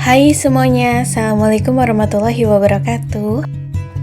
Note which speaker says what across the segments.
Speaker 1: Hai semuanya, Assalamualaikum warahmatullahi wabarakatuh.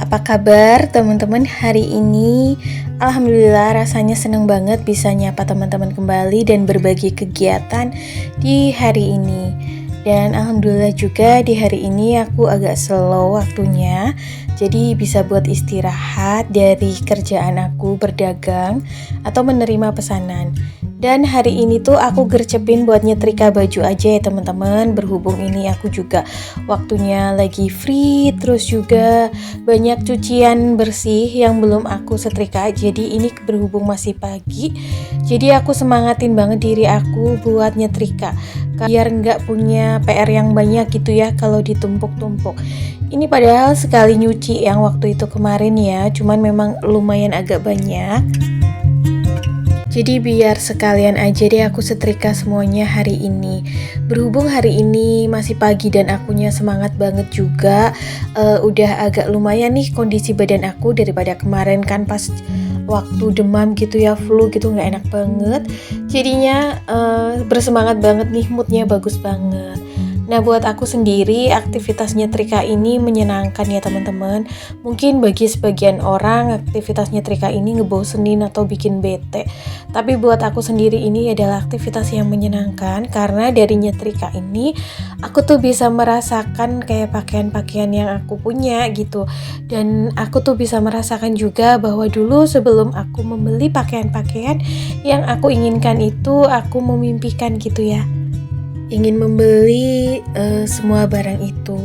Speaker 1: Apa kabar teman-teman hari ini? Alhamdulillah rasanya seneng banget bisa nyapa teman-teman kembali dan berbagi kegiatan di hari ini. Dan alhamdulillah juga di hari ini aku agak slow waktunya, jadi bisa buat istirahat dari kerjaan aku berdagang atau menerima pesanan. Dan hari ini tuh aku gercepin buat nyetrika baju aja ya teman-teman. Berhubung ini aku juga waktunya lagi free, terus juga banyak cucian bersih yang belum aku setrika. Jadi ini berhubung masih pagi, jadi aku semangatin banget diri aku buat nyetrika biar nggak punya PR yang banyak gitu ya kalau ditumpuk-tumpuk. Ini padahal sekali nyuci yang waktu itu kemarin ya, cuman memang lumayan agak banyak. Jadi biar sekalian aja deh aku setrika semuanya hari ini. Berhubung hari ini masih pagi dan akunya semangat banget juga, udah agak lumayan nih kondisi badan aku daripada kemarin kan pas waktu demam gitu ya, flu gitu nggak enak banget. Jadinya bersemangat banget nih, moodnya bagus banget. Nah buat aku sendiri aktivitas nyetrika ini menyenangkan ya teman-teman. Mungkin bagi sebagian orang aktivitas nyetrika ini ngebosenin atau bikin bete. Tapi buat aku sendiri ini adalah aktivitas yang menyenangkan karena dari nyetrika ini aku tuh bisa merasakan kayak pakaian-pakaian yang aku punya gitu. Dan aku tuh bisa merasakan juga bahwa dulu sebelum aku membeli pakaian-pakaian yang aku inginkan itu aku memimpikan gitu ya. Ingin membeli semua barang itu.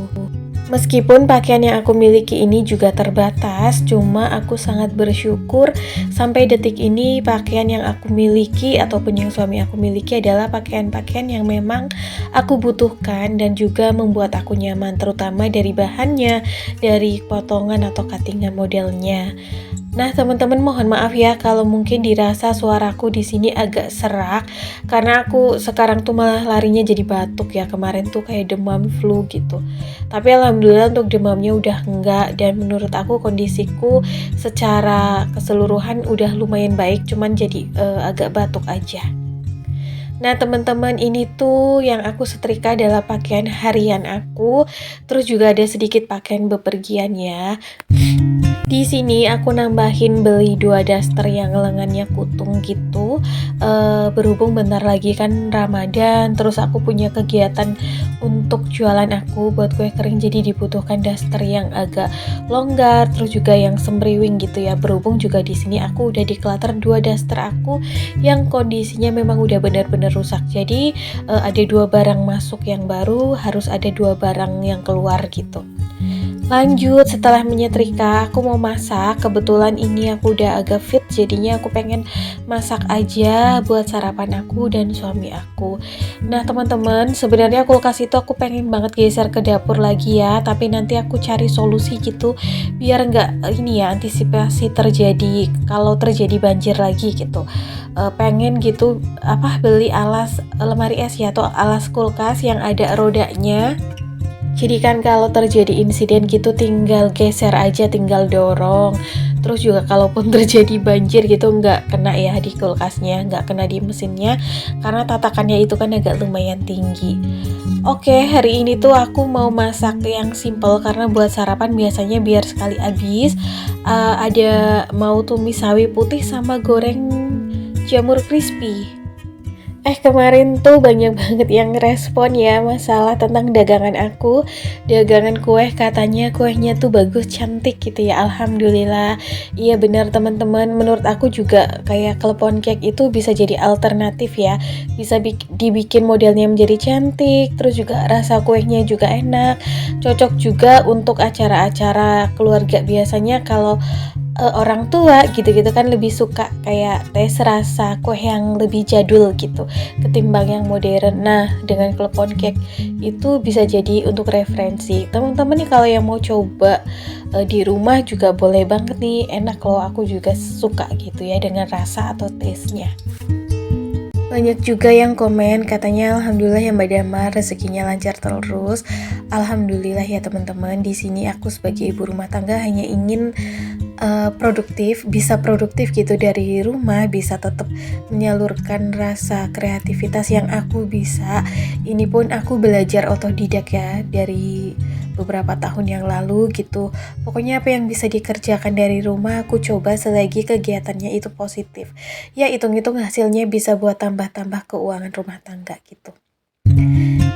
Speaker 1: Meskipun pakaian yang aku miliki ini juga terbatas, cuma aku sangat bersyukur sampai detik ini pakaian yang aku miliki ataupun yang suami aku miliki adalah pakaian-pakaian yang memang aku butuhkan dan juga membuat aku nyaman, terutama dari bahannya, dari potongan atau cuttingan modelnya. Nah teman-teman mohon maaf ya kalau mungkin dirasa suaraku di sini agak serak karena aku sekarang tuh malah larinya jadi batuk ya, kemarin tuh kayak demam flu gitu. Tapi alhamdulillah untuk demamnya udah enggak dan menurut aku kondisiku secara keseluruhan udah lumayan baik, cuman jadi agak batuk aja. Nah teman-teman ini tuh yang aku setrika adalah pakaian harian aku, terus juga ada sedikit pakaian bepergian ya. Di sini aku nambahin beli 2 daster yang lengannya kutung gitu. Berhubung bentar lagi kan Ramadan, terus aku punya kegiatan untuk jualan aku buat kue kering, jadi dibutuhkan daster yang agak longgar, terus juga yang sembriwing gitu ya. Berhubung juga di sini aku udah declutter 2 daster aku yang kondisinya memang udah benar-benar rusak. Jadi ada 2 barang masuk yang baru, harus ada 2 barang yang keluar gitu. Lanjut, setelah menyetrika aku mau masak. Kebetulan ini aku udah agak fit, jadinya aku pengen masak aja buat sarapan aku dan suami aku. Nah teman-teman, sebenarnya kulkas itu aku pengen banget geser ke dapur lagi ya, tapi nanti aku cari solusi gitu biar nggak ini ya, antisipasi terjadi kalau terjadi banjir lagi gitu. Pengen gitu beli alas lemari es ya, atau alas kulkas yang ada rodanya. Jadi kan kalau terjadi insiden gitu tinggal geser aja, tinggal dorong. Terus juga kalaupun terjadi banjir gitu nggak kena ya di kulkasnya, nggak kena di mesinnya, karena tatakannya itu kan agak lumayan tinggi. Oke, hari ini tuh aku mau masak yang simple karena buat sarapan biasanya biar sekali habis. Ada mau tumis sawi putih sama goreng jamur crispy. Kemarin tuh banyak banget yang respon ya masalah tentang dagangan aku. Dagangan kue, katanya kuenya tuh bagus, cantik gitu ya. Alhamdulillah. Iya benar teman-teman, menurut aku juga kayak klepon cake itu bisa jadi alternatif ya. Bisa dibikin modelnya menjadi cantik, terus juga rasa kuenya juga enak. Cocok juga untuk acara-acara keluarga. Biasanya kalau orang tua gitu-gitu kan lebih suka kayak tes rasa kue yang lebih jadul gitu ketimbang yang modern. Nah dengan klepon cake itu bisa jadi untuk referensi teman-teman nih, kalau yang mau coba di rumah juga boleh banget nih, enak loh, aku juga suka gitu ya dengan rasa atau taste-nya. Banyak juga yang komen katanya alhamdulillah ya Mbak Damar rezekinya lancar terus. Alhamdulillah ya teman-teman, di sini aku sebagai ibu rumah tangga hanya ingin produktif, bisa produktif gitu dari rumah, bisa tetap menyalurkan rasa kreativitas yang aku bisa. Ini pun aku belajar otodidak ya dari beberapa tahun yang lalu gitu. Pokoknya apa yang bisa dikerjakan dari rumah aku coba selagi kegiatannya itu positif. Ya hitung-hitung hasilnya bisa buat tambah-tambah keuangan rumah tangga gitu.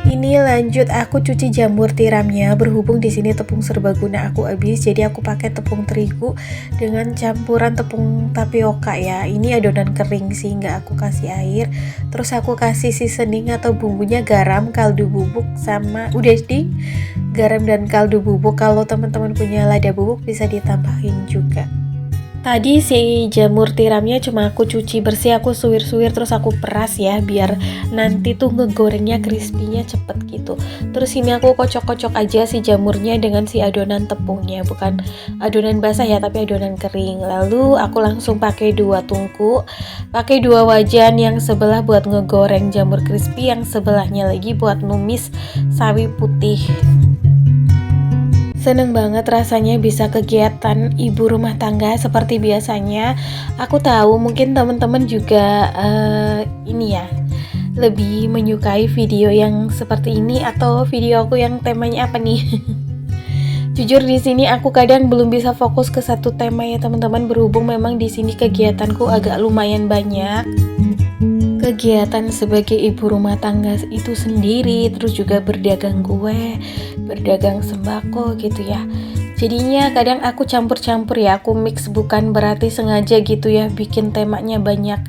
Speaker 1: Ini lanjut aku cuci jamur tiramnya, berhubung di sini tepung serbaguna aku habis, jadi aku pakai tepung terigu dengan campuran tepung tapioka ya. Ini adonan kering sih, nggak aku kasih air. Terus aku kasih seasoning atau bumbunya garam, kaldu bubuk sama udah deh. Garam dan kaldu bubuk, kalau teman-teman punya lada bubuk bisa ditambahin juga. Tadi si jamur tiramnya cuma aku cuci bersih, aku suwir-suwir terus aku peras ya biar nanti tuh ngegorengnya crispy-nya cepet gitu. Terus ini aku kocok-kocok aja si jamurnya dengan si adonan tepungnya, bukan adonan basah ya tapi adonan kering. Lalu aku langsung pakai 2 tungku, pakai 2 wajan, yang sebelah buat ngegoreng jamur crispy, yang sebelahnya lagi buat numis sawi putih. Seneng banget rasanya bisa kegiatan ibu rumah tangga seperti biasanya. Aku tahu mungkin teman-teman juga ini ya lebih menyukai video yang seperti ini atau video aku yang temanya apa nih. Jujur di sini aku kadang belum bisa fokus ke satu tema ya teman-teman, berhubung memang di sini kegiatanku agak lumayan banyak. Kegiatan sebagai ibu rumah tangga itu sendiri, terus juga berdagang kue, berdagang sembako gitu ya. Jadinya kadang aku campur-campur ya, aku mix, bukan berarti sengaja gitu ya bikin temanya banyak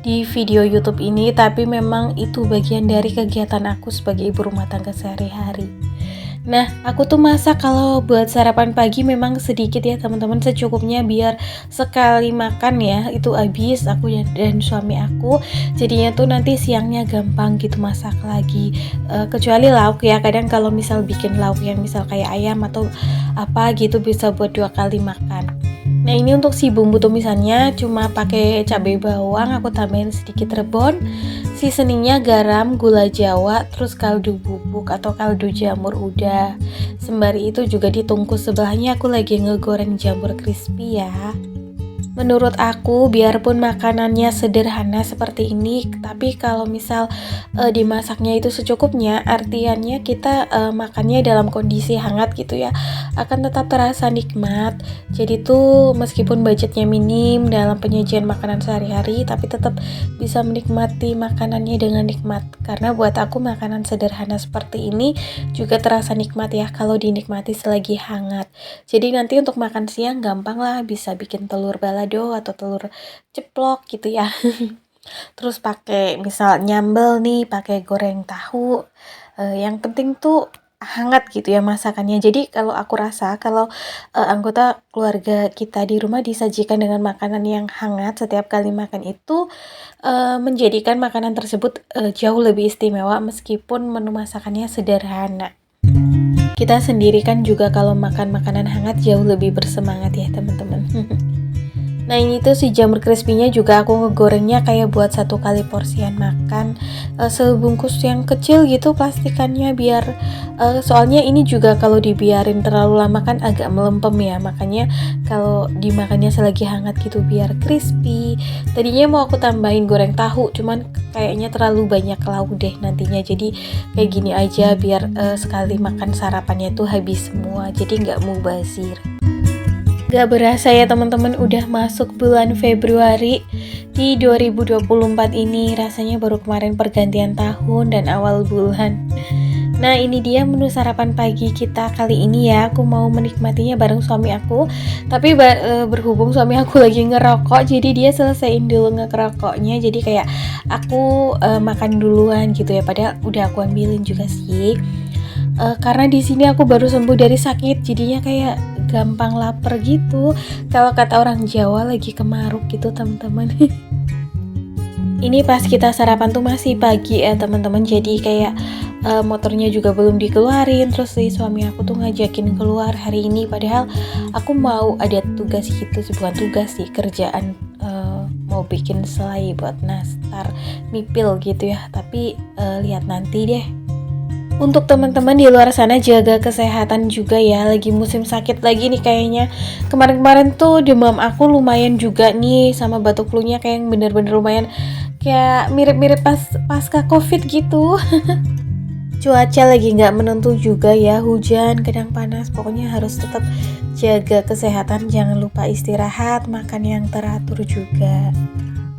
Speaker 1: di video YouTube ini, tapi memang itu bagian dari kegiatan aku sebagai ibu rumah tangga sehari-hari. Nah, aku tuh masak kalau buat sarapan pagi memang sedikit ya teman-teman, secukupnya biar sekali makan ya itu habis aku dan suami aku. Jadinya tuh nanti siangnya gampang gitu masak lagi. Kecuali lauk ya, kadang kalau misal bikin lauk yang misal kayak ayam atau apa gitu bisa buat 2 kali makan. Nah ini untuk si bumbu tumisannya cuma pakai cabai bawang, aku tambahin sedikit rebon, seasoningnya garam, gula jawa, terus kaldu bubuk atau kaldu jamur udah. Sembari itu juga ditungku sebelahnya aku lagi ngegoreng jamur crispy ya. Menurut aku biarpun makanannya sederhana seperti ini, tapi kalau misal dimasaknya itu secukupnya, artiannya kita makannya dalam kondisi hangat gitu ya, akan tetap terasa nikmat. Jadi tuh meskipun budgetnya minim dalam penyajian makanan sehari-hari, tapi tetap bisa menikmati makanannya dengan nikmat. Karena buat aku makanan sederhana seperti ini juga terasa nikmat ya kalau dinikmati selagi hangat. Jadi nanti untuk makan siang gampang lah, bisa bikin telur balado atau telur ceplok gitu ya. Terus pakai misal nyambel nih, pakai goreng tahu. Yang penting tuh hangat gitu ya masakannya. Jadi kalau aku rasa kalau anggota keluarga kita di rumah disajikan dengan makanan yang hangat setiap kali makan itu menjadikan makanan tersebut jauh lebih istimewa meskipun menu masakannya sederhana. Kita sendiri kan juga kalau makan makanan hangat jauh lebih bersemangat ya teman-teman. Nah ini tuh si jamur crispy-nya juga aku ngegorengnya kayak buat 1 kali porsian makan, sebungkus yang kecil gitu plastikannya biar soalnya ini juga kalau dibiarin terlalu lama kan agak melempem ya, makanya kalau dimakannya selagi hangat gitu biar crispy. Tadinya mau aku tambahin goreng tahu, cuman kayaknya terlalu banyak lauk deh nantinya, jadi kayak gini aja biar sekali makan sarapannya tuh habis semua, jadi nggak mubazir. Gak berasa ya teman-teman udah masuk bulan Februari di 2024 ini, rasanya baru kemarin pergantian tahun dan awal bulan. Nah ini dia menu sarapan pagi kita kali ini ya, aku mau menikmatinya bareng suami aku. Tapi berhubung suami aku lagi ngerokok, jadi dia selesaiin dulu ngerokoknya, jadi kayak aku makan duluan gitu ya, padahal udah aku ambilin juga sih. Karena di sini aku baru sembuh dari sakit, jadinya kayak gampang lapar gitu. Kalau kata orang Jawa lagi kemaruk gitu teman-teman. Ini pas kita sarapan tuh masih pagi ya teman-teman, jadi kayak motornya juga belum dikeluarin. Terus si suami aku tuh ngajakin keluar hari ini, padahal aku mau ada tugas gitu, bukan tugas sih, kerjaan mau bikin selai buat nastar mipil gitu ya. Tapi lihat nanti deh. Untuk teman-teman di luar sana jaga kesehatan juga ya, lagi musim sakit lagi nih kayaknya. Kemarin-kemarin tuh demam aku lumayan juga nih, sama batuk flu-nya kayak yang bener-bener lumayan, kayak mirip-mirip pasca covid gitu. Cuaca lagi nggak menentu juga ya, hujan kadang panas, pokoknya harus tetap jaga kesehatan, jangan lupa istirahat, makan yang teratur juga.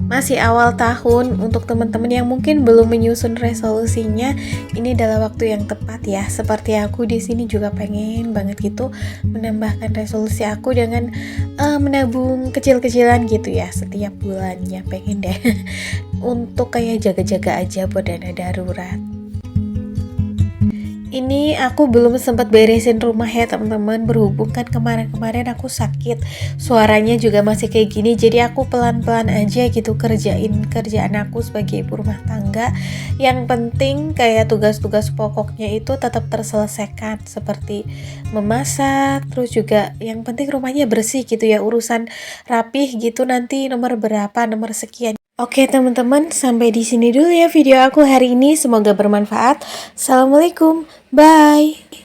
Speaker 1: Masih awal tahun, untuk teman-teman yang mungkin belum menyusun resolusinya, ini adalah waktu yang tepat ya. Seperti aku di sini juga pengen banget gitu menambahkan resolusi aku dengan menabung kecil-kecilan gitu ya setiap bulannya, pengen deh untuk kayak jaga-jaga aja buat dana darurat. Ini aku belum sempat beresin rumah ya teman-teman, berhubung kan kemarin-kemarin aku sakit, suaranya juga masih kayak gini, jadi aku pelan-pelan aja gitu kerjaan aku sebagai ibu rumah tangga. Yang penting kayak tugas-tugas pokoknya itu tetap terselesaikan, seperti memasak, terus juga yang penting rumahnya bersih gitu ya, urusan rapih gitu nanti nomor berapa, nomor sekian. Oke teman-teman, sampai di sini dulu ya video aku hari ini. Semoga bermanfaat. Assalamualaikum, bye.